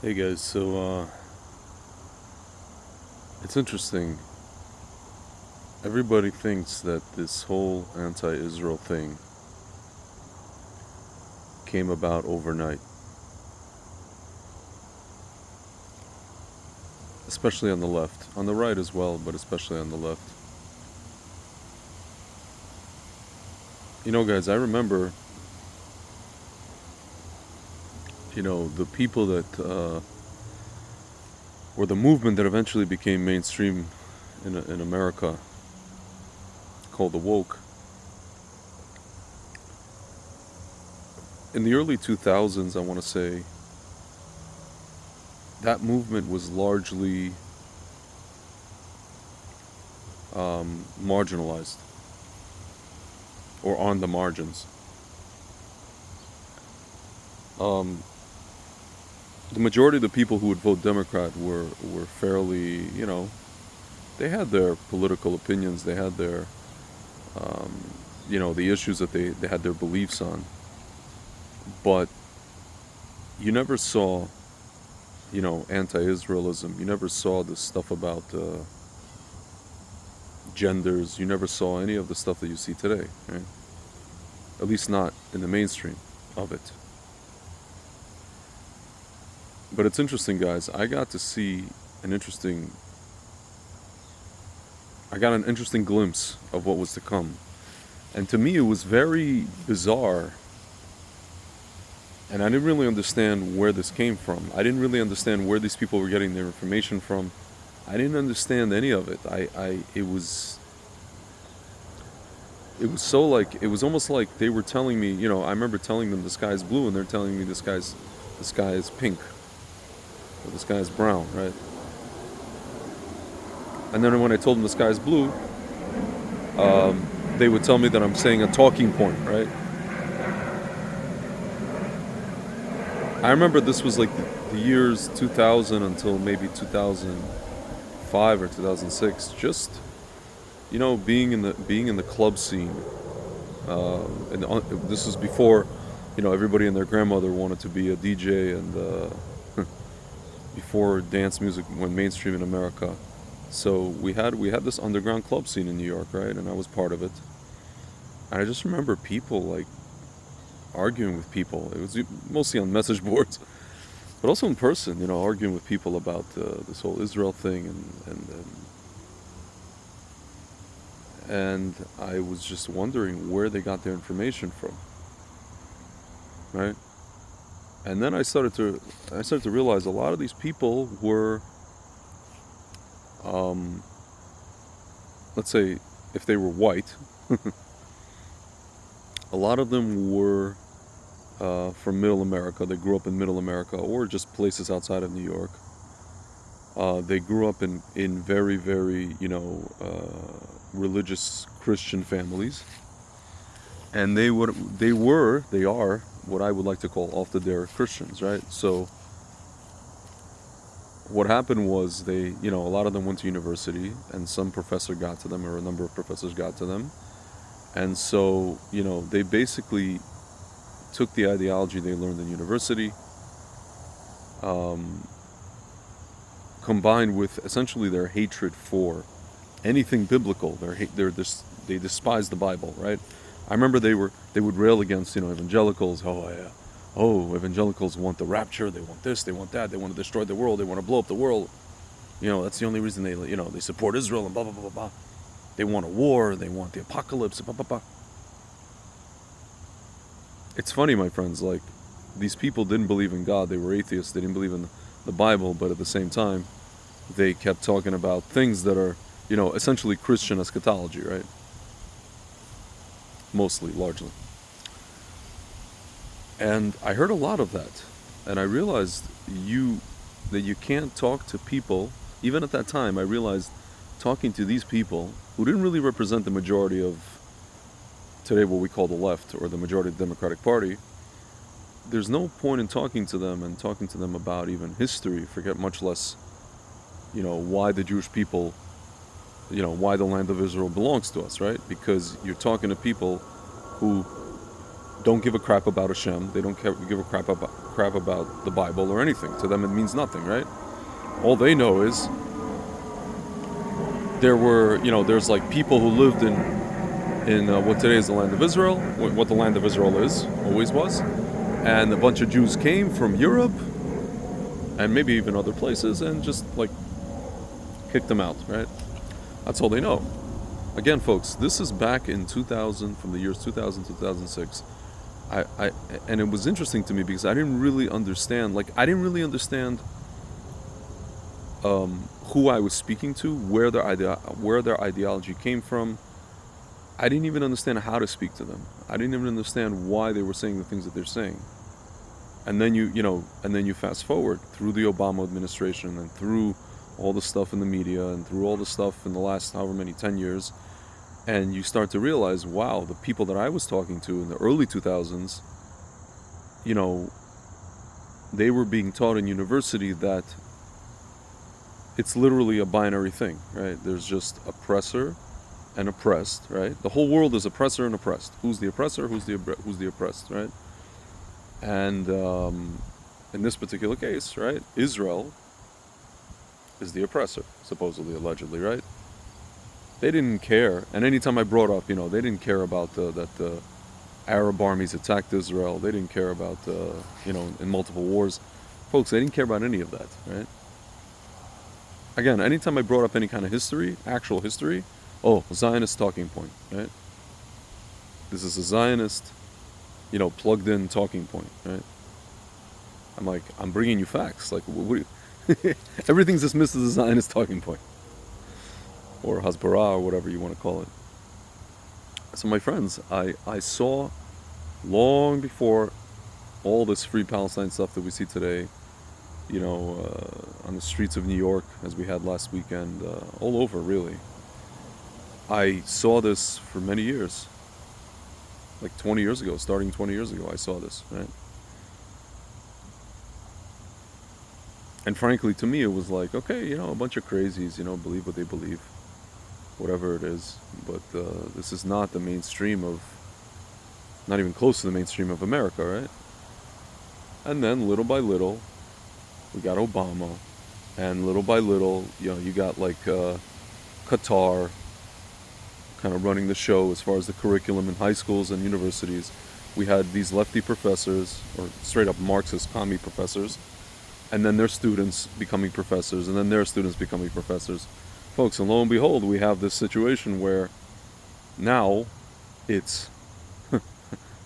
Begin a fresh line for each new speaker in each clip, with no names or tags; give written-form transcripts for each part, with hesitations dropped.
Hey guys, it's interesting. Everybody thinks that this whole anti-Israel thing came about overnight, especially on the left. On the right as well, but especially on the left. You know, guys, I remember, the people that, or the movement that eventually became mainstream in America, called the woke. In the early 2000s, I want to say, that movement was largely marginalized or on the margins. Um, the majority of the people who would vote Democrat were fairly, they had their political opinions, they had their, the issues that they had their beliefs on. But you never saw, anti-Israelism. You never saw this stuff about genders. You never saw any of the stuff that you see today, right? At least not in the mainstream of it. But it's interesting, guys. I got an interesting glimpse of what was to come. And to me, it was very bizarre. And I didn't really understand where this came from. I didn't really understand where these people were getting their information from. I didn't understand any of it. It was so like, it was almost like they were telling me, I remember telling them the sky is blue, and they're telling me the sky is pink, or the sky is brown, right? And then when I told them the sky is blue, they would tell me that I'm saying a talking point, right? I remember this was like the years 2000 until maybe 2005 or 2006. Just being in the club scene, and this was before, everybody and their grandmother wanted to be a DJ, and before dance music went mainstream in America. So we had this underground club scene in New York, right? And I was part of it. And I just remember people like arguing with people. It was mostly on message boards, but also in person. Arguing with people about this whole Israel thing, and I was just wondering where they got their information from, right? And then I started to realize a lot of these people were, let's say, if they were white, a lot of them were from Middle America. They grew up in Middle America or just places outside of New York. They grew up in very, very, religious Christian families, and they are what I would like to call off the dare Christians, right? So what happened was a lot of them went to university, and some professor got to them, or a number of professors got to them, and so they basically took the ideology they learned in university, combined with essentially their hatred for anything biblical. They despise the Bible, right? I remember they would rail against evangelicals. Evangelicals want the rapture. They want this. They want that. They want to destroy the world. They want to blow up the world. That's the only reason they support Israel and blah blah blah blah blah. They want a war. They want the apocalypse. Blah blah blah. It's funny, my friends. Like, these people didn't believe in God. They were atheists. They didn't believe in the Bible. But at the same time, they kept talking about things that are essentially Christian eschatology, right? Mostly, largely. And I heard a lot of that. And I realized that you can't talk to people. Even at that time, I realized talking to these people who didn't really represent the majority of today what we call the left, or the majority of the Democratic Party. There's no point in talking to them about even history, forget much less, why the Jewish people, why the land of Israel belongs to us, right? Because you're talking to people who don't give a crap about Hashem. They don't give a crap about the Bible or anything. To them, it means nothing, right? All they know is there's like people who lived in what today is the land of Israel, what the land of Israel always was, and a bunch of Jews came from Europe and maybe even other places and just like kicked them out, right? That's all they know. Again, folks, this is back in 2000, from the years 2000 to 2006. And it was interesting to me because I didn't really understand who I was speaking to, where their ideology came from. I didn't even understand how to speak to them. I didn't even understand why they were saying the things that they're saying. And then you fast forward through the Obama administration and through all the stuff in the media and through all the stuff in the last however many 10 years, and you start to realize, wow, the people that I was talking to in the early 2000s, they were being taught in university that it's literally a binary thing, right? There's just oppressor and oppressed, right? The whole world is oppressor and oppressed. Who's the oppressor? Who's the oppressed, right? And in this particular case, right, Israel is the oppressor, supposedly, allegedly, right? They didn't care, and anytime I brought up, they didn't care about that the Arab armies attacked Israel. They didn't care about, in multiple wars. Folks, they didn't care about any of that, right? Again, anytime I brought up any kind of history, actual history, Zionist talking point, right? This is a Zionist, plugged in talking point, right? I'm like, I'm bringing you facts. Like, everything's dismissed as a Zionist talking point. Or Hasbara, or whatever you want to call it. So my friends, I saw long before all this Free Palestine stuff that we see today, on the streets of New York, as we had last weekend, all over, really. I saw this for many years. Like 20 years ago, starting 20 years ago, I saw this, right? And frankly, to me, it was like, okay, a bunch of crazies, believe what they believe, whatever it is. But this is not the mainstream not even close to the mainstream of America, right? And then little by little, we got Obama. And little by little, you got like Qatar kind of running the show as far as the curriculum in high schools and universities. We had these lefty professors, or straight up Marxist commie professors, and then their students becoming professors, and then their students becoming professors. Folks, and lo and behold, we have this situation where now it's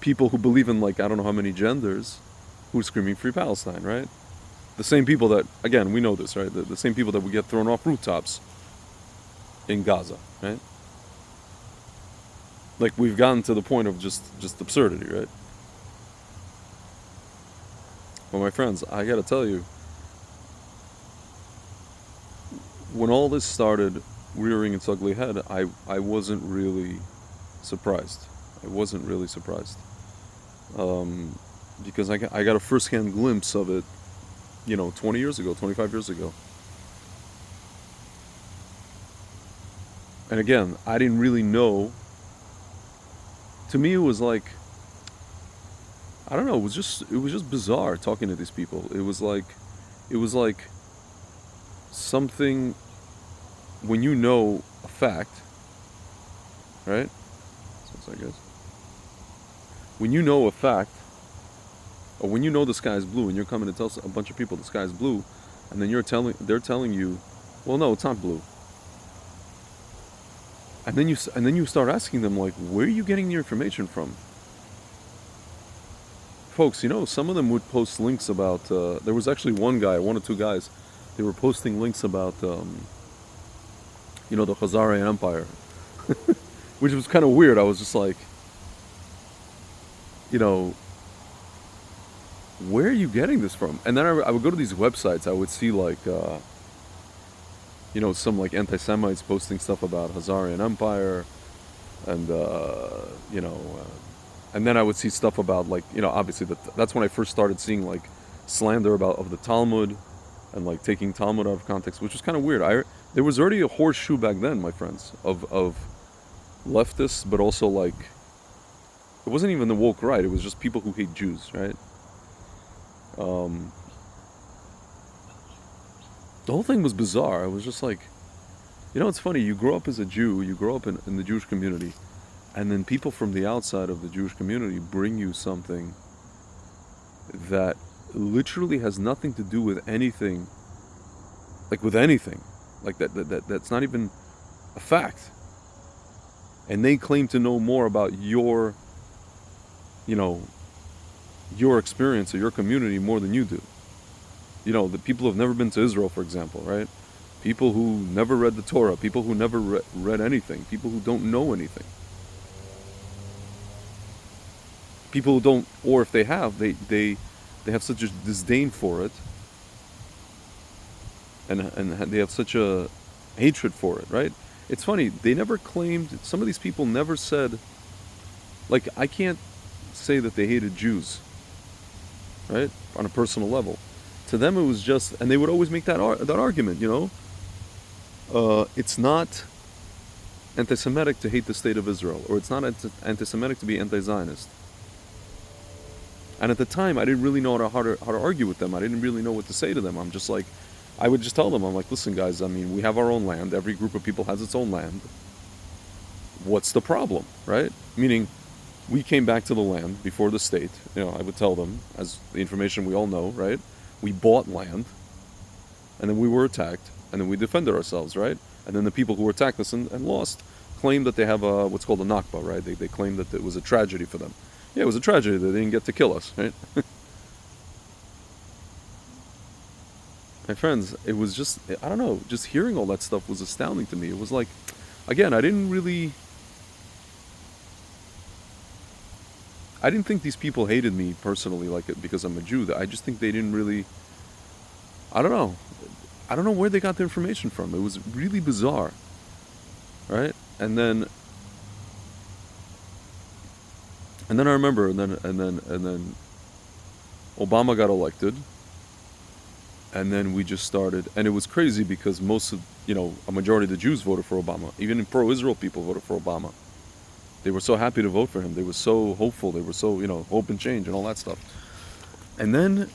people who believe in, like, I don't know how many genders, who are screaming Free Palestine, right? The same people that, again, we know this, right? The same people that would get thrown off rooftops in Gaza, right? Like, we've gotten to the point of just absurdity, right? Well, my friends, I gotta tell you, when all this started rearing its ugly head, I wasn't really surprised. I wasn't really surprised. Because I got a first-hand glimpse of it, 20 years ago, 25 years ago. And again, I didn't really know. To me, it was like, I don't know, it was just bizarre talking to these people. It was like something, when you know a fact, right? So I guess when you know a fact, or when you know the sky is blue, and you're coming to tell a bunch of people the sky is blue, and then they're telling you, well, no, it's not blue. And then you start asking them, like, where are you getting your information from? Folks, some of them would post links about, there was actually one or two guys, they were posting links about, the Khazarian Empire, which was kind of weird. I was just like, where are you getting this from? And then I would go to these websites, I would see like, some like anti-Semites posting stuff about Khazarian Empire, and and then I would see stuff about, like, obviously that's when I first started seeing like slander of the Talmud, and like taking Talmud out of context, which was kind of weird. There was already a horseshoe back then, my friends, of leftists, but also like It wasn't even the woke right. It was just people who hate Jews, right? Um, the whole thing was bizarre. It was just like, it's funny. You grow up as a Jew. You grow up in the Jewish community, and then people from the outside of the Jewish community bring you something that literally has nothing to do with anything, like with anything, like that's not even a fact. And they claim to know more about your experience or your community more than you do. The people who have never been to Israel, for example, right? People who never read the Torah, people who never read anything, people who don't know anything. People who don't, or if they have, they have such a disdain for it, and they have such a hatred for it, right? It's funny, they never claimed, some of these people never said, like, I can't say that they hated Jews, right? On a personal level. To them it was just, and they would always make that argument, it's not anti-Semitic to hate the state of Israel, or it's not anti-Semitic to be anti-Zionist. And at the time, I didn't really know how to argue with them. I didn't really know what to say to them. I'm just like, I would just tell them, I'm like, listen, guys, I mean, we have our own land. Every group of people has its own land. What's the problem, right? Meaning, we came back to the land before the state. I would tell them, as the information we all know, right? We bought land, and then we were attacked, and then we defended ourselves, right? And then the people who attacked us and lost claimed that they have what's called a Nakba, right? They claimed that it was a tragedy for them. Yeah, it was a tragedy that they didn't get to kill us, right? My friends, it was just, I don't know, just hearing all that stuff was astounding to me. It was like, again, I didn't think these people hated me personally, like, because I'm a Jew. I just think they didn't really, I don't know where they got the information from. It was really bizarre, right? And then I remember, and then Obama got elected, and then we just started, and it was crazy because most of, a majority of the Jews voted for Obama. Even pro-Israel people voted for Obama. They were so happy to vote for him. They were so hopeful. They were so, hope and change and all that stuff. And then,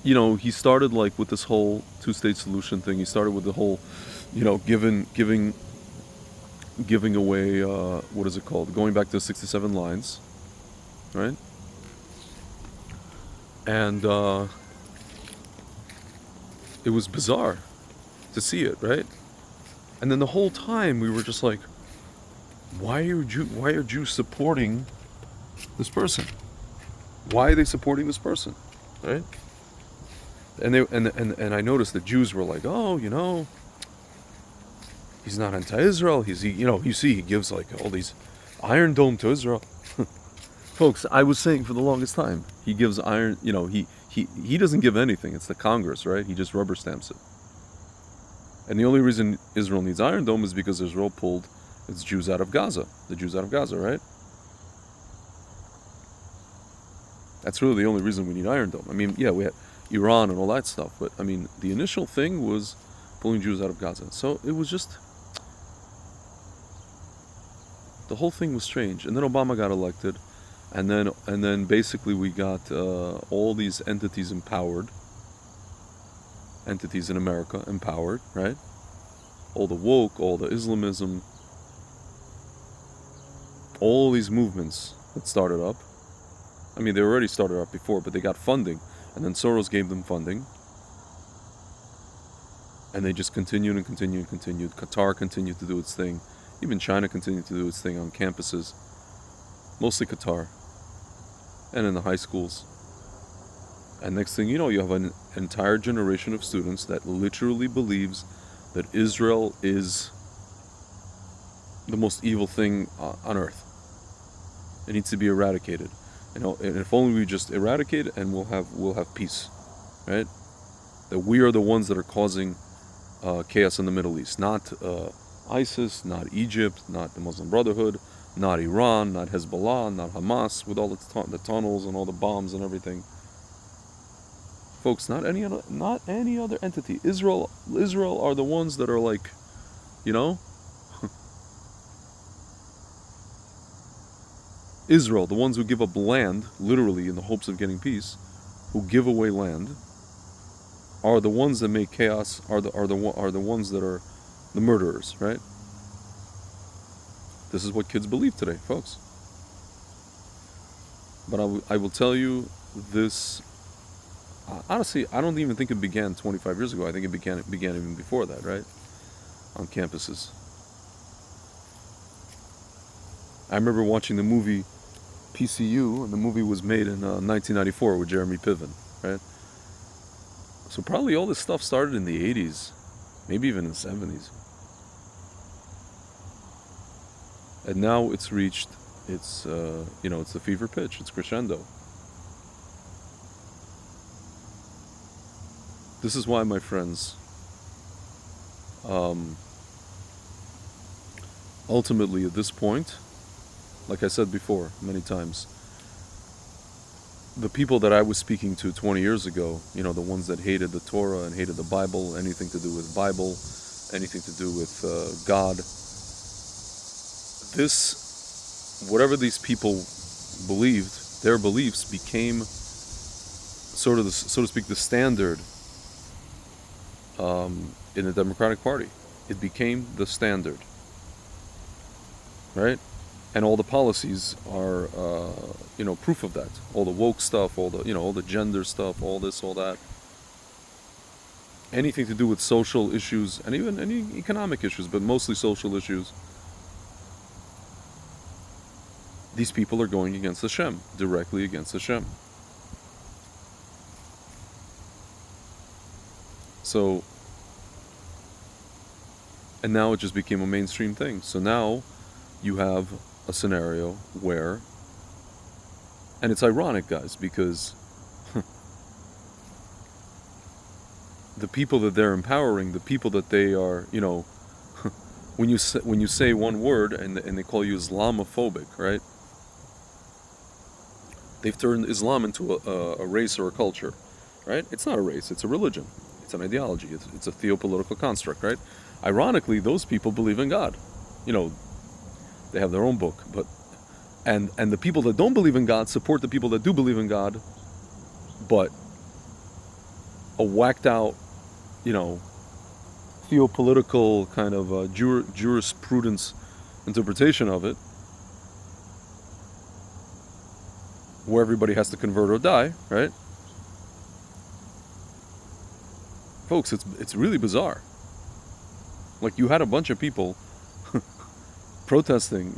he started like with this whole two-state solution thing. He started with the whole, giving away, what is it called? Going back to the 67 lines, right? And it was bizarre to see it, right? And then the whole time we were just like, why are Jews supporting this person? Why are they supporting this person, right? And I noticed that Jews were like, oh, he's not anti-Israel. You see, he gives like all these Iron Dome to Israel. Folks, I was saying for the longest time, he gives iron. He doesn't give anything. It's the Congress, right? He just rubber stamps it. And the only reason Israel needs Iron Dome is because Israel pulled its Jews out of Gaza. The Jews out of Gaza, right? That's really the only reason we need Iron Dome. I mean, yeah, we had Iran and all that stuff, but I mean, the initial thing was pulling Jews out of Gaza. So it was just, the whole thing was strange. And then Obama got elected, and then basically we got all these entities empowered. Entities in America empowered, right? All the woke, all the Islamism, all these movements that started up. I mean, they already started up before, but they got funding, and then Soros gave them funding, and they just continued and continued and continued. Qatar continued to do its thing. Even China continued to do its thing on campuses, mostly Qatar, and in the high schools. And next thing you know, you have an entire generation of students that literally believes that Israel is the most evil thing on earth. It needs to be eradicated. And if only we just eradicate it, and we'll have peace, right? That we are the ones that are causing chaos in the Middle East, not ISIS, not Egypt, not the Muslim Brotherhood, not Iran, not Hezbollah, not Hamas, with all the tunnels and all the bombs and everything. Folks, not any other entity. Israel are the ones that are like, Israel, the ones who give up land, literally in the hopes of getting peace, who give away land, are the ones that make chaos, are the ones that are the murderers, right? This is what kids believe today, folks. But I will tell you this. Honestly, I don't even think it began 25 years ago. I think it began even before that, right? On campuses. I remember watching the movie PCU, and the movie was made in 1994 with Jeremy Piven, right? So probably all this stuff started in the 80s, maybe even in the 70s. And now it's reached it's the fever pitch, it's crescendo. This is why, my friends, ultimately at this point, like I said before many times, the people that I was speaking to 20 years ago, the ones that hated the Torah and hated the Bible, anything to do with Bible, anything to do with God, whatever these people believed, their beliefs became so to speak, the standard in the Democratic Party. It became the standard, right? And all the policies are, proof of that. All the woke stuff, all the gender stuff, all this, all that. Anything to do with social issues, and even any economic issues, but mostly social issues. These people are going against Hashem, directly against Hashem. So, and now it just became a mainstream thing. So now you have a scenario where, and it's ironic, guys, because the people that they're empowering, the people that they are, when you say one word and they call you Islamophobic, right? They've turned Islam into a race or a culture, right? It's not a race, it's a religion. It's an ideology. It's a theopolitical construct, right? Ironically, those people believe in God. They have their own book, but and the people that don't believe in God support the people that do believe in God, but a whacked out, theopolitical kind of jurisprudence interpretation of it, where everybody has to convert or die, right? Folks, it's really bizarre. Like, you had a bunch of people protesting,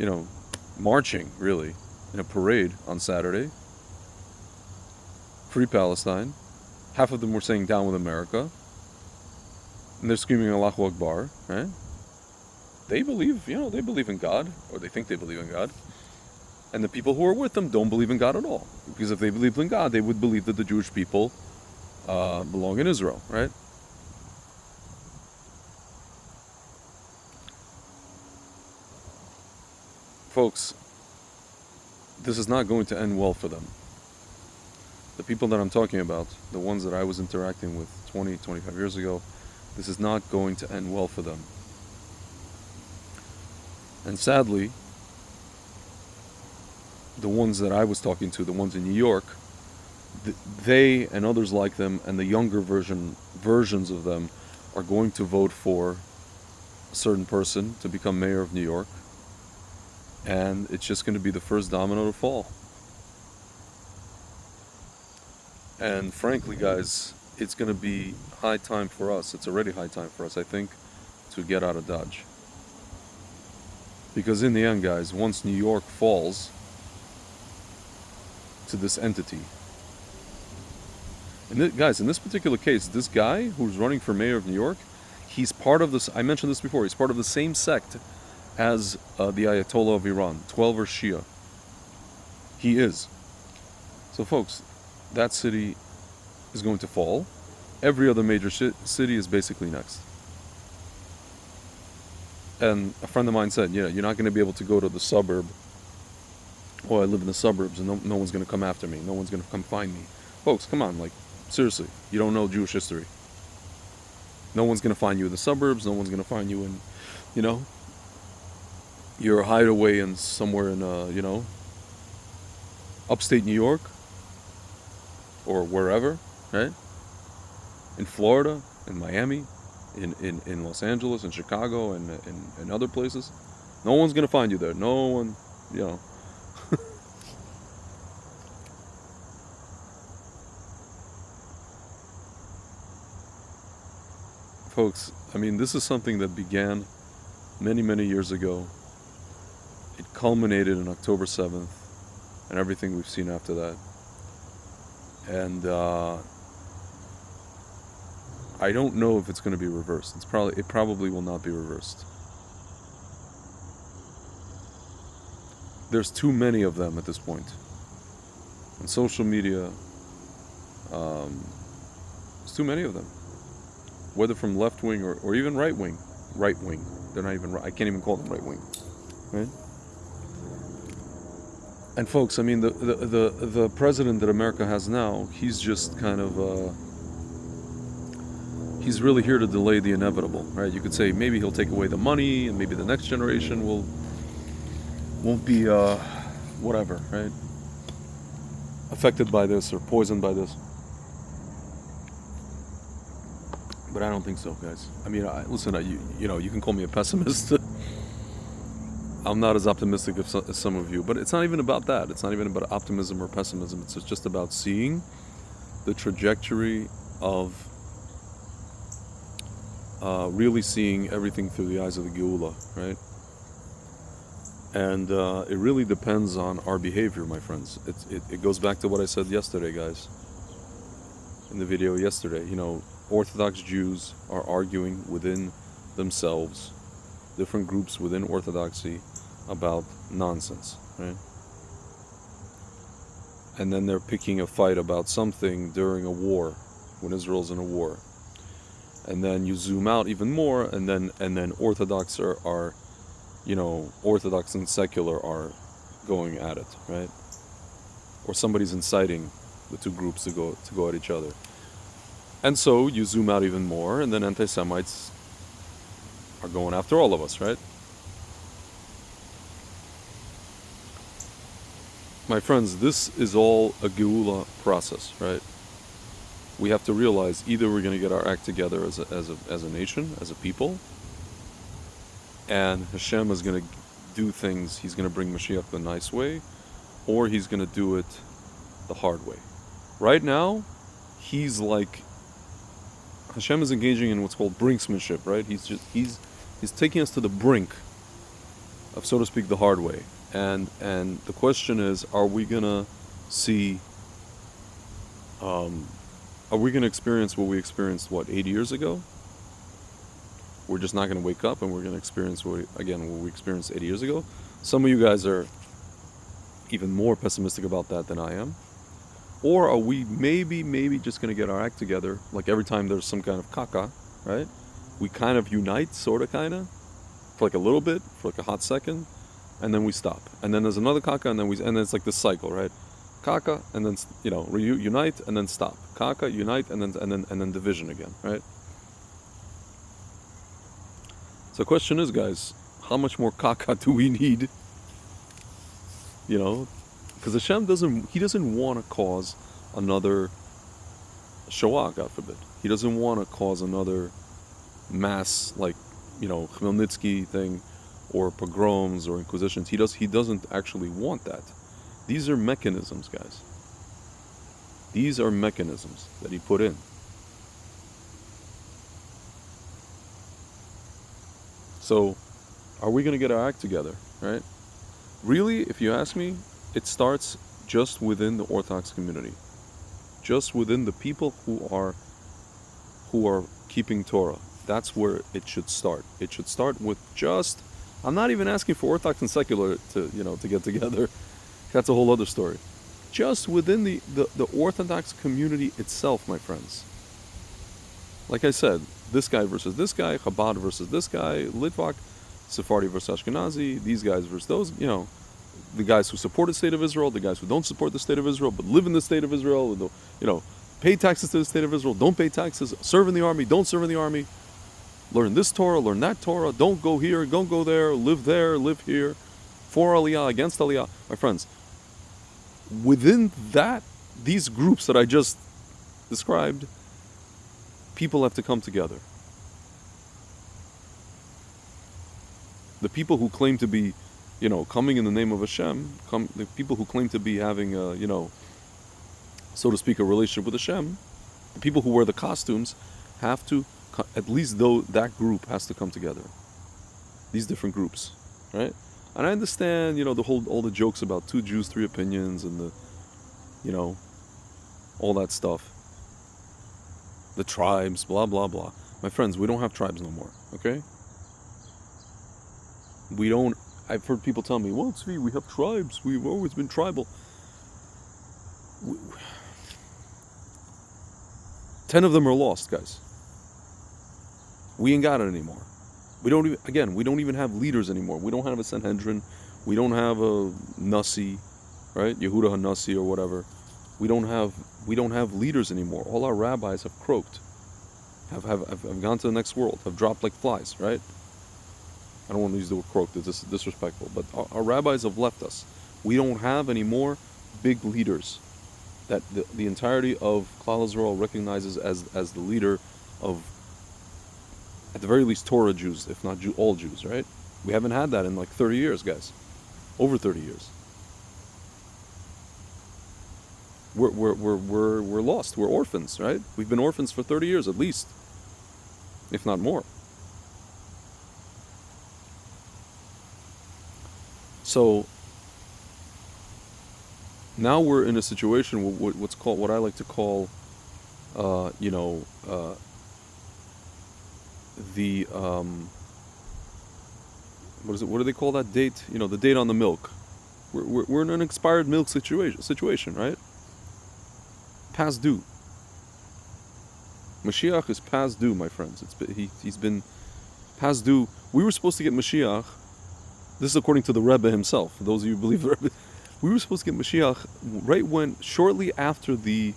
marching, really, in a parade on Saturday. Free Palestine. Half of them were saying down with America. And they're screaming Allahu Akbar, right? They believe in God, or they think they believe in God. And the people who are with them don't believe in God at all. Because if they believed in God, they would believe that the Jewish people belong in Israel, right? Folks, this is not going to end well for them. The people that I'm talking about, the ones that I was interacting with 20, 25 years ago, this is not going to end well for them. And sadly, the ones that I was talking to, the ones in New York, they and others like them and the younger versions of them are going to vote for a certain person to become mayor of New York. And it's just going to be the first domino to fall. And frankly, guys, it's going to be high time for us. It's already high time for us, I think, to get out of Dodge. Because in the end, guys, once New York falls to this entity, and guys, in this particular case, this guy who's running for mayor of New York, he's part of this, I mentioned this before, he's part of the same sect as the Ayatollah of Iran, 12er Shia. He is. So folks, that city is going to fall. Every other major city is basically next. And a friend of mine said, you're not going to be able to go to the suburb. Oh, I live in the suburbs and no one's going to come after me. No one's going to come find me. Folks, come on, seriously, you don't know Jewish history. No one's going to find you in the suburbs. No one's going to find you in, your hideaway in somewhere in, upstate New York or wherever, right? In Florida, in Miami, in Los Angeles, in Chicago, and in other places. No one's going to find you there. No one, you know. Folks, I mean, this is something that began many, many years ago. It culminated on October 7th and everything we've seen after that. And I don't know if it's going to be reversed. It probably will not be reversed. There's too many of them at this point. On social media, there's too many of them. Whether from left wing or even right wing. Right wing. They're not even right. I can't even call them right wing. Right? And folks, I mean, the president that America has now, he's just kind of he's really here to delay the inevitable, right? You could say maybe he'll take away the money, and maybe the next generation won't be whatever, right? Affected by this or poisoned by this. But I don't think so, guys. I mean, listen, you know, you can call me a pessimist. I'm not as optimistic as some of you, but it's not even about that. It's not even about optimism or pessimism. It's just about seeing the trajectory of really seeing everything through the eyes of the Geula, right? And it really depends on our behavior, my friends. It goes back to what I said yesterday, guys, in the video yesterday. You know, Orthodox Jews are arguing within themselves, different groups within Orthodoxy, about nonsense, right? And then they're picking a fight about something during a war, when Israel's in a war. And then you zoom out even more, and then Orthodox are you know, Orthodox and secular are going at it, right? Or somebody's inciting the two groups to go at each other. And so you zoom out even more, and then anti-Semites are going after all of us, right? My friends, this is all a Geula process, right? We have to realize either we're going to get our act together as a nation, as a people, and Hashem is going to do things, he's going to bring Mashiach the nice way, or he's going to do it the hard way. Right now, he's like, Hashem is engaging in what's called brinksmanship, right? He's taking us to the brink of, so to speak, the hard way. And the question is, are we gonna see? Are we gonna experience what we experienced 80 years ago? We're just not gonna wake up and we're gonna experience what we experienced 80 years ago. Some of you guys are even more pessimistic about that than I am. Or are we maybe just going to get our act together, like every time there's some kind of kaka, right? We kind of unite, sort of, kind of, for like a little bit, for like a hot second, and then we stop. And then there's another kaka, and then it's like this cycle, right? Kaka, and then, you know, unite, and then stop. Kaka, unite, and then division again, right? So the question is, guys, how much more kaka do we need? You know? Because Hashem doesn't want to cause another Shoah, God forbid. He doesn't want to cause another mass, like, you know, Khmelnytsky thing, or pogroms or inquisitions. He doesn't actually want that. These are mechanisms, guys. These are mechanisms that he put in. So, are we going to get our act together, right? Really, if you ask me, it starts just within the Orthodox community, just within the people who are keeping Torah. That's where it should start. It should start with just. I'm not even asking for Orthodox and secular to get together. That's a whole other story. Just within the Orthodox community itself, my friends. Like I said, this guy versus this guy, Chabad versus this guy, Litvak, Sephardi versus Ashkenazi, these guys versus those, you know. The guys who support the state of Israel, the guys who don't support the state of Israel, but live in the state of Israel, you know, pay taxes to the state of Israel, don't pay taxes, serve in the army, don't serve in the army, learn this Torah, learn that Torah, don't go here, don't go there, live here, for Aliyah, against Aliyah. My friends, within these groups that I just described, people have to come together. The people who claim to be, coming in the name of Hashem, the people who claim to be having so to speak, a relationship with Hashem, the people who wear the costumes have to, at least though that group has to come together. These different groups, right? And I understand, all the jokes about 2 Jews, 3 opinions, and all that stuff. The tribes, blah, blah, blah. My friends, we don't have tribes no more, okay? I've heard people tell me, well, Tzvi, we have tribes. We've always been tribal. 10 of them are lost, guys. We ain't got it anymore. We don't even have leaders anymore. We don't have a Sanhedrin. We don't have a Nasi, right? Yehuda HaNasi or whatever. We don't have leaders anymore. All our rabbis have croaked, have gone to the next world, have dropped like flies, right? I don't want to use the word croaked, it's disrespectful, but our rabbis have left us. We don't have any more big leaders that the entirety of Klal Yisrael recognizes as the leader of, at the very least, Torah Jews, if not all Jews, right? We haven't had that in like 30 years, guys. Over 30 years. We're lost. We're orphans, right? We've been orphans for 30 years at least, if not more. So now we're in a situation what I like to call, the what do they call that date? The date on the milk. We're in an expired milk situation, right? Past due. Mashiach is past due, my friends. He's been past due. We were supposed to get Mashiach. This is according to the Rebbe himself. For those of you who believe the Rebbe, we were supposed to get Mashiach shortly after the,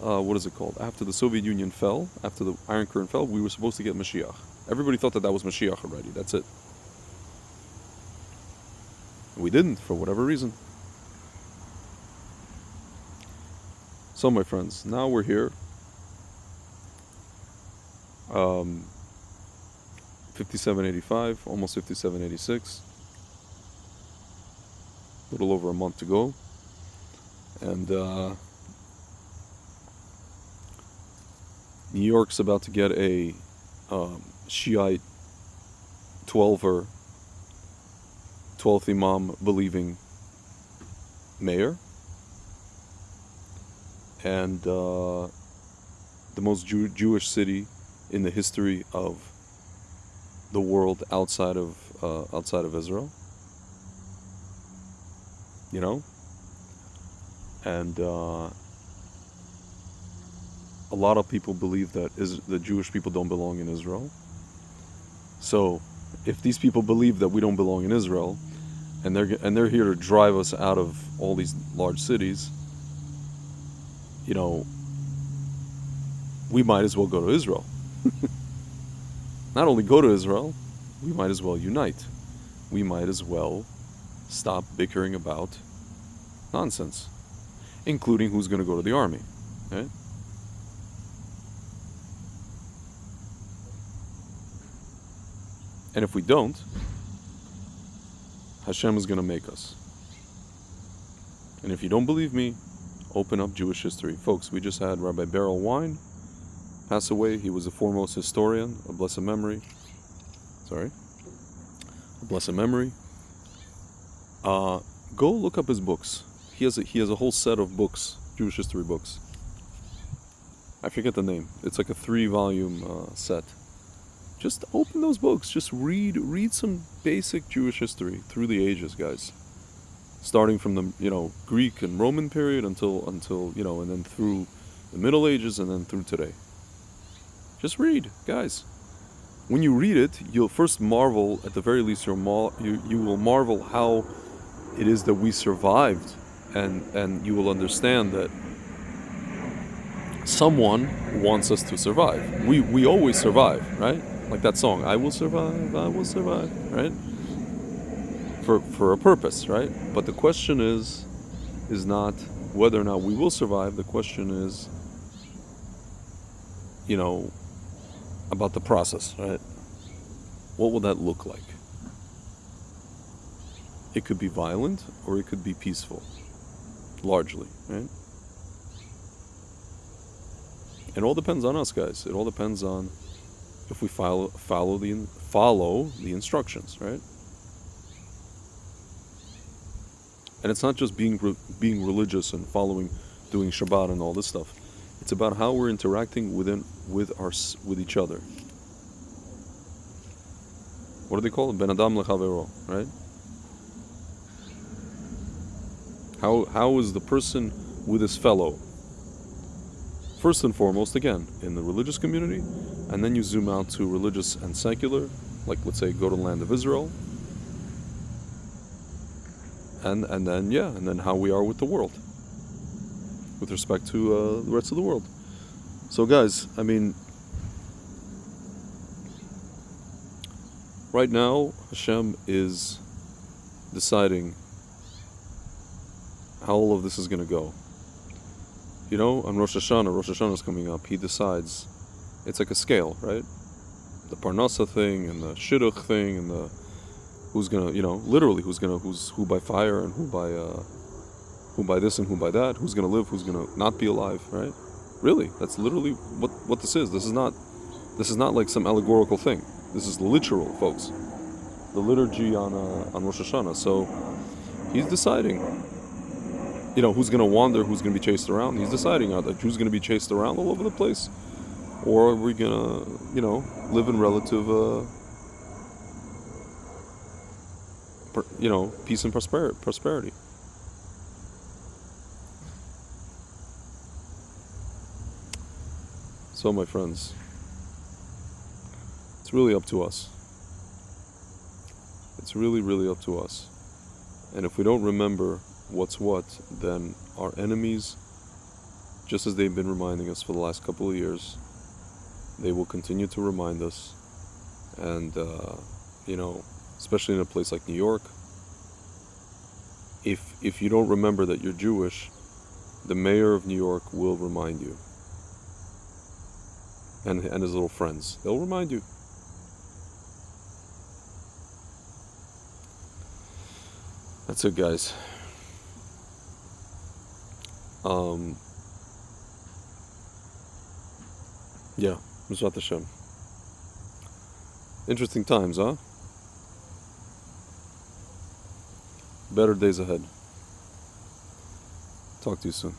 after the Soviet Union fell, after the Iron Curtain fell. We were supposed to get Mashiach. Everybody thought that was Mashiach already. That's it. We didn't, for whatever reason. So, my friends, now we're here. 5785, almost 5786. A little over a month to go. And New York's about to get a Shiite 12th Imam believing mayor. And the most Jewish city in the history of the world outside of Israel. And a lot of people believe that the Jewish people don't belong in Israel. So, if these people believe that we don't belong in Israel, and they're here to drive us out of all these large cities, we might as well go to Israel. Not only go to Israel, we might as well unite. We might as well stop bickering about nonsense, including who's going to go to the army, right? And if we don't, Hashem is going to make us. And if you don't believe me, open up Jewish history. Folks, we just had Rabbi Beryl Wine pass away. He was the foremost historian, a blessed memory. A blessed memory. Go look up his books. He has a whole set of books, Jewish history books. I forget the name. It's like a 3-volume set. Just open those books. Just read some basic Jewish history through the ages, guys. Starting from the Greek and Roman period until and then through the Middle Ages and then through today. Just read, guys. When you read it, you'll first marvel. At the very least, you will marvel how it is that we survived, and you will understand that someone wants us to survive. We always survive, right? Like that song, I will survive, right? For a purpose, right? But the question is, is not whether or not we will survive. The question is, about the process, right? What will that look like? It could be violent or it could be peaceful, largely, right? It all depends on us, guys. It all depends on if we follow the instructions, right? And it's not just being religious and doing Shabbat and all this stuff. It's about how we're interacting with each other. What do they call it? Ben Adam lechavero, right? How is the person with his fellow? First and foremost, again, in the religious community, and then you zoom out to religious and secular, like let's say go to the land of Israel, and then how we are with the world, with respect to the rest of the world. So guys, right now Hashem is deciding how all of this is going to go. On Rosh Hashanah is coming up. He decides. It's like a scale, right? The Parnasa thing and the Shidduch thing and the who's gonna, literally who by fire and who by this and who by that, who's gonna live, who's gonna not be alive, right? Really, that's literally what this is. This is not like some allegorical thing. This is literal, folks. The liturgy on Rosh Hashanah. So he's deciding. Who's going to wander, who's going to be chased around. He's deciding who's going to be chased around all over the place, or are we going to, live in relative, peace and prosperity. So, my friends, it's really up to us. It's really, really up to us. And if we don't remember what's what, then our enemies, just as they've been reminding us for the last couple of years, they will continue to remind us. And especially in a place like New York, if you don't remember that you're Jewish, the mayor of New York will remind you, and his little friends, they'll remind you. That's it, guys. Yeah, Mizrat Hashem. Interesting times, huh? Better days ahead. Talk to you soon.